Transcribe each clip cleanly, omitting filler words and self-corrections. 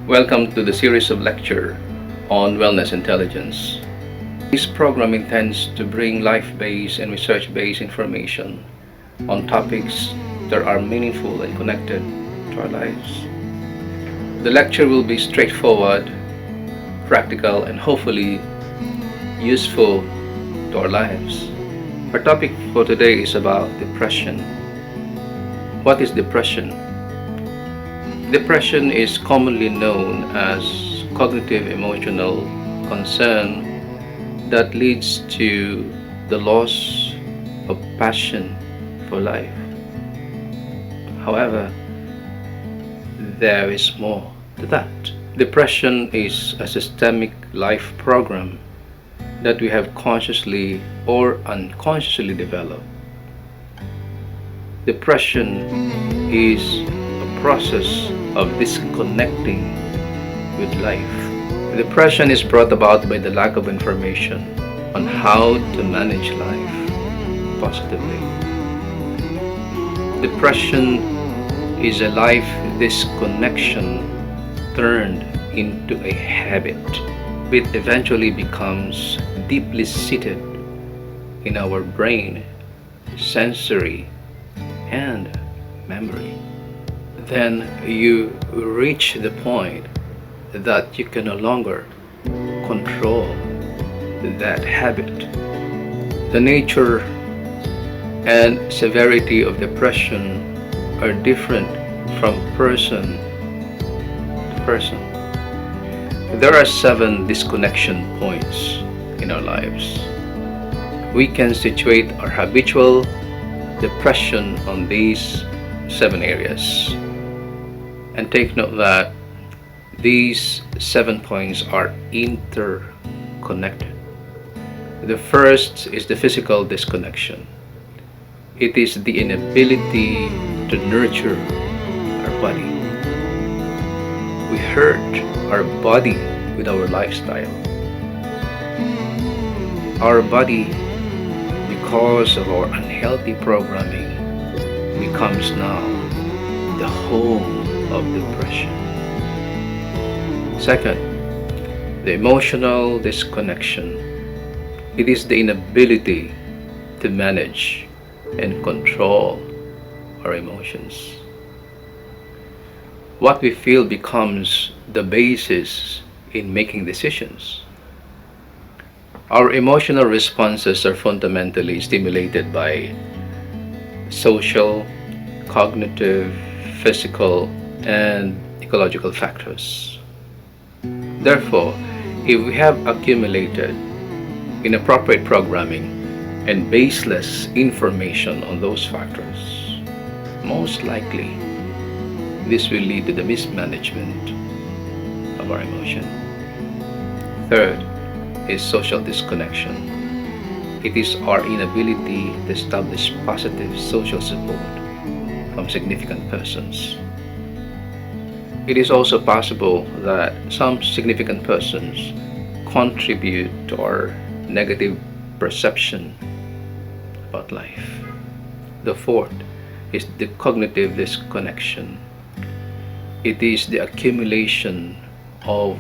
Welcome to the series of lecture on wellness intelligence. This program intends to bring life-based and research-based information on topics that are meaningful and connected to our lives. The lecture will be straightforward, practical, and hopefully useful to our lives. Our topic for today is about depression. What is depression? Depression is commonly known as cognitive emotional concern that leads to the loss of passion for life. However, there is more to that. Depression is a systemic life program that we have consciously or unconsciously developed. Depression is a process of disconnecting with life. Depression is brought about by the lack of information on how to manage life positively. Depression is a life disconnection turned into a habit. It eventually becomes deeply seated in our brain, sensory, and memory. Then you reach the point that you can no longer control that habit. The nature and severity of depression are different from person to person. There are 7 disconnection points in our lives. We can situate our habitual depression on these 7 areas. And take note that these 7 points are interconnected. The first is the physical disconnection. It is the inability to nurture our body. We hurt our body with our lifestyle. Our body, because of our unhealthy programming, becomes now the home of depression. Second, the emotional disconnection. It is the inability to manage and control our emotions. What we feel becomes the basis in making decisions. Our emotional responses are fundamentally stimulated by social, cognitive, physical, and ecological factors. Therefore, if we have accumulated inappropriate programming and baseless information on those factors, most likely this will lead to the mismanagement of our emotion. Third is social disconnection. It is our inability to establish positive social support from significant persons. It is also possible that some significant persons contribute to our negative perception about life. The fourth is the cognitive disconnection. It is the accumulation of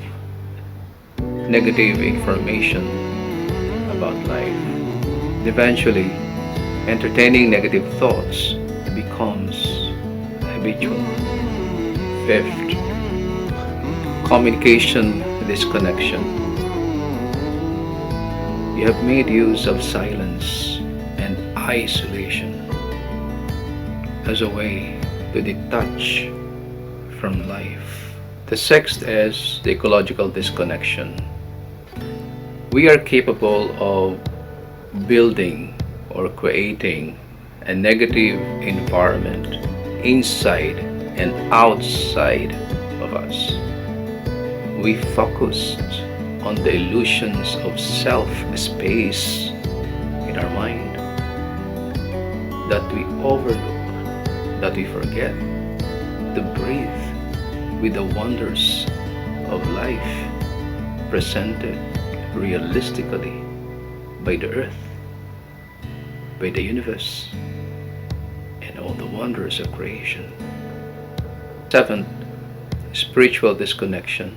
negative information about life. Eventually, entertaining negative thoughts becomes habitual. Fifth, communication disconnection. You have made use of silence and isolation as a way to detach from life. The sixth is the ecological disconnection. We are capable of building or creating a negative environment inside and outside of us. We focused on the illusions of self-space in our mind that we overlook, that we forget to breathe with the wonders of life presented realistically by the earth, by the universe, and all the wonders of creation. Seventh, spiritual disconnection,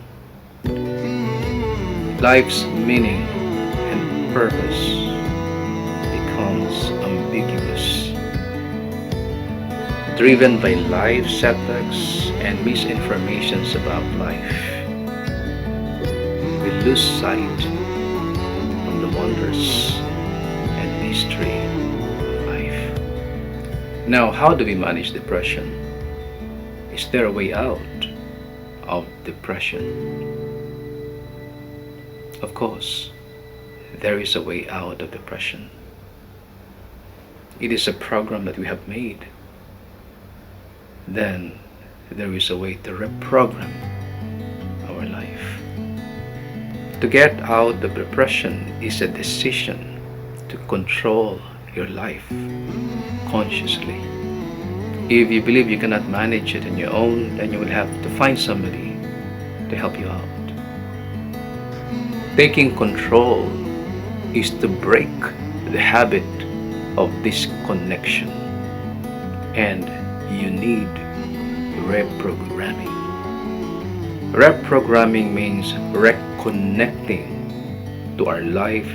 life's meaning and purpose becomes ambiguous, driven by life setbacks and misinformations about life. We lose sight from the wonders and mystery of life. Now, how do we manage depression? Is there a way out of depression? Of course, there is a way out of depression. It is a program that we have made. Then there is a way to reprogram our life. To get out of depression is a decision to control your life consciously. If you believe you cannot manage it on your own, then you will have to find somebody to help you out. Taking control is to break the habit of disconnection, and you need reprogramming. Reprogramming means reconnecting to our life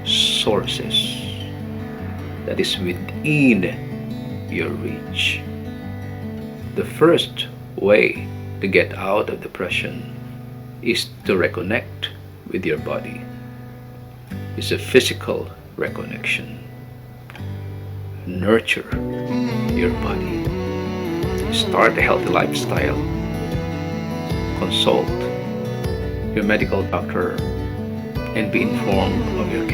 sources that is within your reach. The first way to get out of depression is to reconnect with your body. It's a physical reconnection. Nurture your body. Start a healthy lifestyle. Consult your medical doctor and be informed of your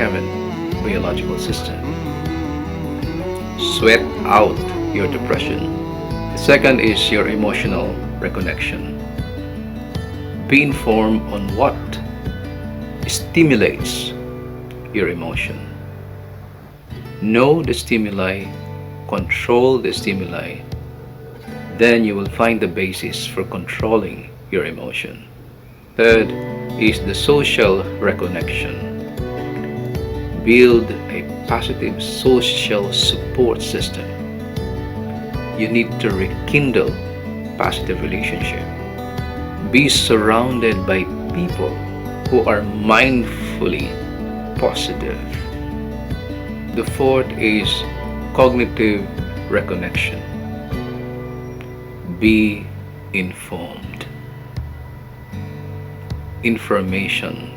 biological system. Sweat out your depression. The second is your emotional reconnection. Be informed on what stimulates your emotion. Know the stimuli, control the stimuli, then you will find the basis for controlling your emotion. Third is the social reconnection. Build a positive social support system. You need to rekindle positive relationship. Be surrounded by people who are mindfully positive. The fourth is cognitive reconnection. Be informed. Information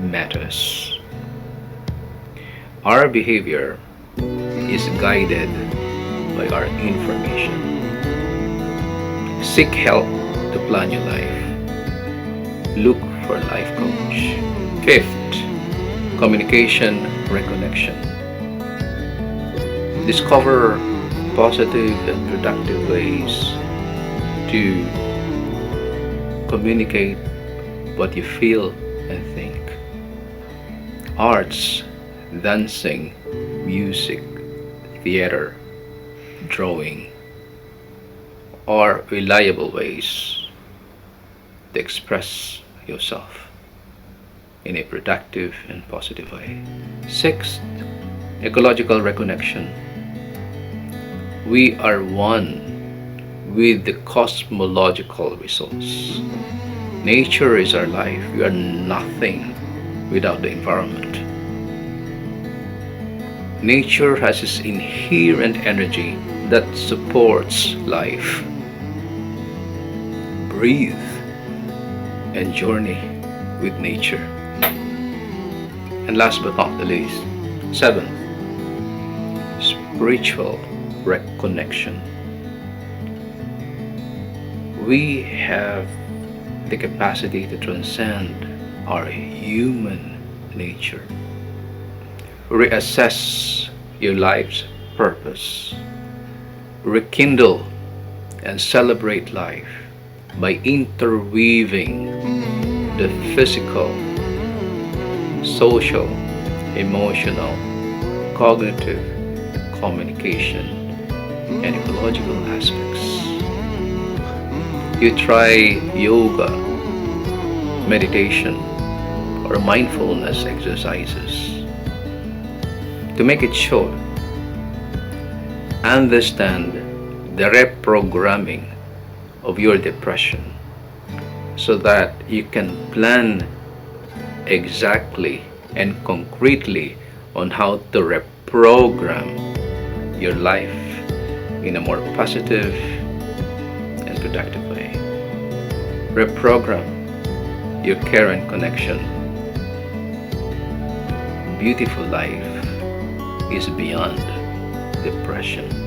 matters. Our behavior is guided by our information. Seek help to plan your life. Look for a life coach. Fifth, communication reconnection. Discover positive and productive ways to communicate what you feel and think. Arts, dancing, music, theater, drawing are reliable ways to express yourself in a productive and positive way. Sixth, ecological reconnection. We are one with the cosmological resource. Nature is our life. We are nothing without the environment. Nature has its inherent energy that supports life. Breathe and journey with nature. And last but not the least, seventh, spiritual reconnection. We have the capacity to transcend our human nature. Reassess your life's purpose. Rekindle and celebrate life by interweaving the physical, social, emotional, cognitive, communication, and ecological aspects. You try yoga, meditation, or mindfulness exercises. To make it short, understand the reprogramming of your depression so that you can plan exactly and concretely on how to reprogram your life in a more positive and productive way. Reprogram your care and connection. Beautiful life is beyond depression.